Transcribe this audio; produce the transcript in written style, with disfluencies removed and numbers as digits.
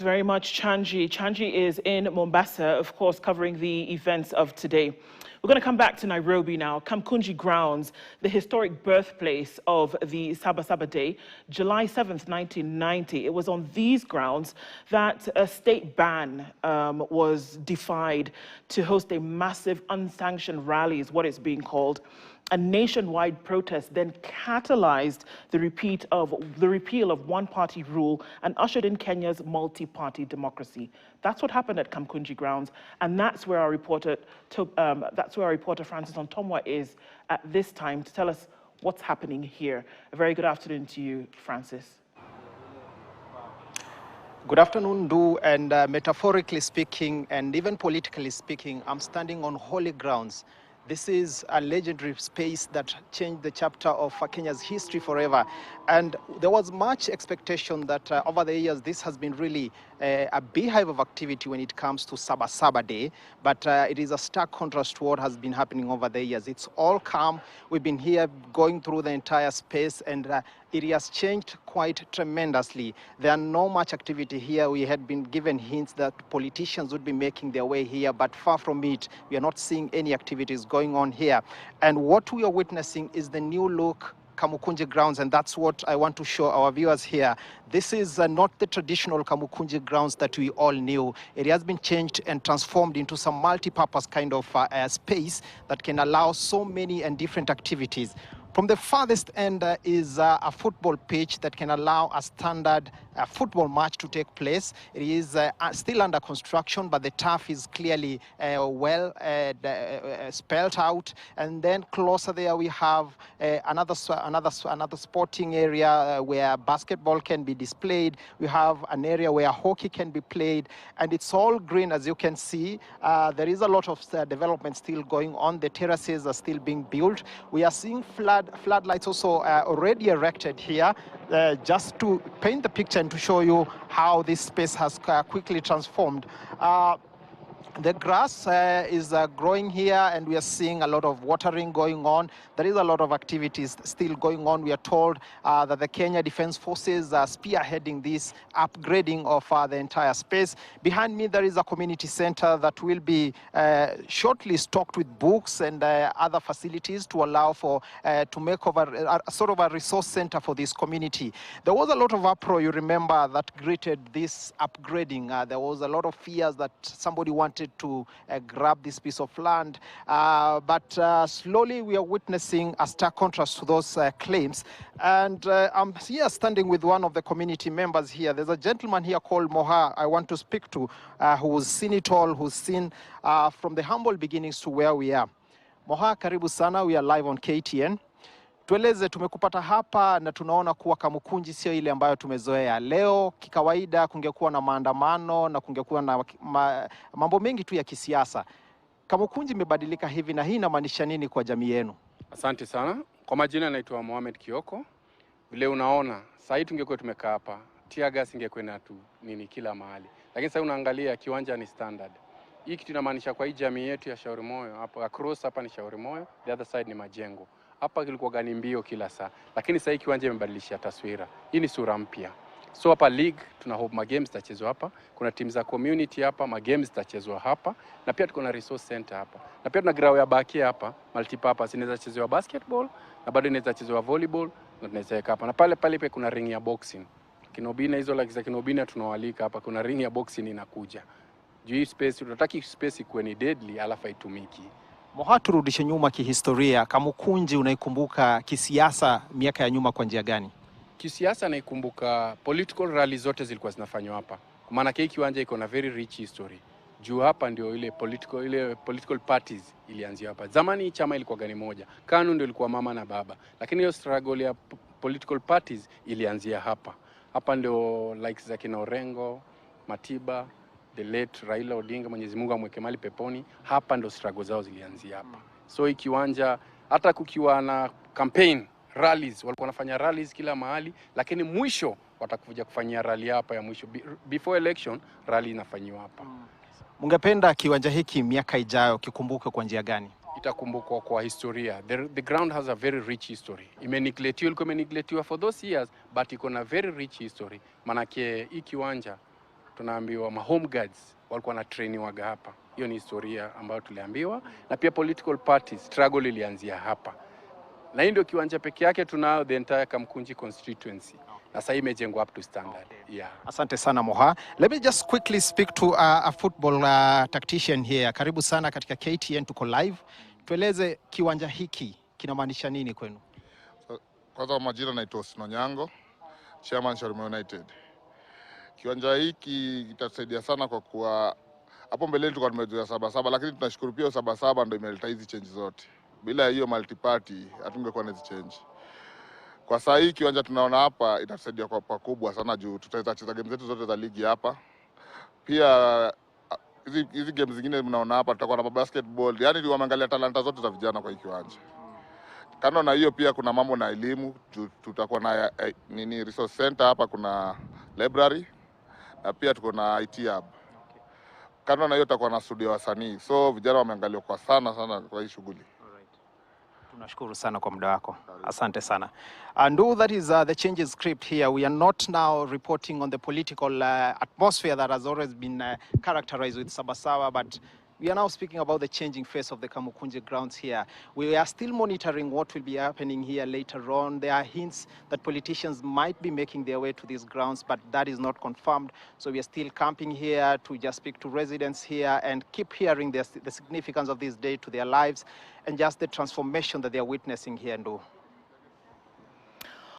Very much, Chanji. Chanji is in Mombasa, of course, covering the events of today. We're going to come back to Nairobi now. Kamukunji Grounds, the historic birthplace of the Saba Day, July 7th, 1990. It was on these grounds that a state ban was defied to host a massive unsanctioned rally, is what it's being called. A nationwide protest then catalyzed the repeal of one-party rule and ushered in Kenya's multi-party democracy. That's what happened at Kamukunji Grounds, and that's where our reporter Francis Ontomwa is at this time to tell us what's happening here. A very good afternoon to you, Francis. Good afternoon, Du, and metaphorically speaking, and even politically speaking, I'm standing on holy grounds. This is a legendary space that changed the chapter of Kenya's history forever. And there was much expectation that over the years, this has been really a beehive of activity when it comes to Saba Day. But it is a stark contrast to what has been happening over the years. It's all calm. We've been here going through the entire space, and it has changed quite tremendously. There are no much activity here. We had been given hints that politicians would be making their way here, but far from it. We are not seeing any activities going on here. And what we are witnessing is the new look Kamukunji Grounds, and that's what I want to show our viewers here. This is not the traditional Kamukunji Grounds that we all knew. It has been changed and transformed into some multi-purpose kind of space that can allow so many and different activities. From the farthest end is a football pitch that can allow a standard football match to take place. It is still under construction, but the turf is clearly well spelled out. And then closer there we have another sporting area where basketball can be displayed. We have an area where hockey can be played, and it's all green, as you can see. There is a lot of development still going on. The terraces are still being built. We are seeing floodlights also already erected here, just to paint the picture and to show you how this space has quickly transformed. The grass is growing here, and we are seeing a lot of watering going on. There is a lot of activities still going on. We are told that the Kenya Defense Forces are spearheading this upgrading of the entire space. Behind me, there is a community center that will be shortly stocked with books and other facilities to allow for to make over a sort of a resource center for this community. There was a lot of uproar, you remember, that greeted this upgrading. There was a lot of fears that somebody wanted to grab this piece of land, but slowly we are witnessing a stark contrast to those claims. And I'm here standing with one of the community members here. There's a gentleman here called Moha I want to speak to, who's seen it all, who's seen from the humble beginnings to where we are. Moha, karibu sana, we are live on KTN. Tueleze, tumekupata hapa na tunaona kuwa Kamukunji sio ile ambayo tumezoea. Leo kikawaida kungekuwa na maandamano na kungekuwa na mambo mengi tu ya kisiasa. Kamukunji imebadilika hivi, na hii inamaanisha nini kwa jamii yenu? Asante sana. Kwa majina naitwa Mohamed Kioko. Vile unaona, sasa tungekuwa tumekaa hapa, tear gas ingekuwa na tu nini kila mahali. Lakini sasa unaangalia kiwanja ni standard. Hii kitu inamaanisha kwa hii jamii yetu ya Shauri Moyo, hapa across hapa ni Shauri Moyo, the other side ni Majengo. Hapa kilikuwa gani mbio kila saa, lakini sasa hii kiwanja imebadilisha taswira. Hii ni sura mpya. So hapa league tuna hope ma games zitachezwa hapa. Kuna teams za community hapa, ma games zitachezwa hapa, na pia tuko na resource center hapa. Na pia tuna ground ya baki hapa, multipurpose, inaweza chezwa basketball na bado inaweza chezwa volleyball, na tunaweza weka hapa. Na pale pia kuna ring ya boxing. Kinobina hizo like za Kinobina tunawalika hapa, kuna ring ya boxing inakuja. Juu hii space tunataka space ikuwe ni deadly alafu itumiki. Moha, turudishe nyuma kihistoria. Kamukunji unaikumbuka kisiasa miaka ya nyuma kwa njia gani? Kisiasa naikumbuka political rally zote zilikuwa zinafanywa hapa. Kwa maana hii kiwanja iko na very rich history. Juu hapa ndio ile political parties ilianzia hapa. Zamani chama ilikuwa gani moja. KANU ndio ilikuwa mama na baba. Lakini hiyo struggle ya political parties ilianzia hapa. Hapa ndio like za kina Orengo, Matiba, the late Raila Odinga, Mwenyezi Mungu amweke mahali peponi. Hapa ndo struggle zao zilianzia hapa. So hii kiwanja hata kukiwa na campaign rallies, walikuwa wanafanya rallies kila mahali, lakini mwisho watakuja kufanyia rally hapa ya mwisho. Before election rally inafanywa hapa. Mungependa kiwanja hiki miaka ijayo kikumbuke kwa njia gani? Itakumbukwa kwa historia. The ground has a very rich history. Imeneglectiwa for those years, but iko na very rich history. Manake hii kiwanja tunaambiwa ma home guards walikuwa na trainiwaga hapa. Hiyo ni historia ambayo tuliambiwa, na pia political parties struggle ilianzia hapa. Na hii ndio kiwanja peke yake tunao the entire Kamukunji constituency. Na sasa imejengwa up to standard. Yeah. Asante sana Moha. Let me just quickly speak to a football tactician here. Karibu sana katika KTN, tuko live. Tueleze kiwanja hiki kinamaanisha nini kwenu? Kwanza majina naitwa Sinonyango, chairman Sharma United. Kiwanja hiki kitasaidia sana kwa kuwa hapo mbeleni tulikuwa tumezoea Saba, lakini tunashukuru pia Saba ndio imeleta hizi change zote. Bila hiyo multiparty hatungekuwa na hizi change. Kwa sasa hii kiwanja tunaona hapa itasaidia kwa pakubwa sana juu tutaweza cheza game zetu zote za ligi hapa. Pia hizi games zingine mnaona hapa tutakuwa na basketball. Yaani wameangalia talanta zote za vijana kwa hii kiwanja. Kando na hiyo pia kuna mambo na elimu, tutakuwa na resource center hapa, kuna library na pia tuko na IT hub. Kando na hiyo tutakuwa na studio wasanii. So vijana wameangalia kwa sana kwa hii shughuli. Tunashukuru sana kwa muda wako. Asante sana. And all that is the changes script here. We are not now reporting on the political atmosphere that has always been characterized with Saba, but we are now speaking about the changing face of the Kamukunji Grounds here. We are still monitoring what will be happening here later on. There are hints that politicians might be making their way to these grounds, but that is not confirmed. So we are still camping here to just speak to residents here and keep hearing the significance of this day to their lives and just the transformation that they are witnessing here, Ndo.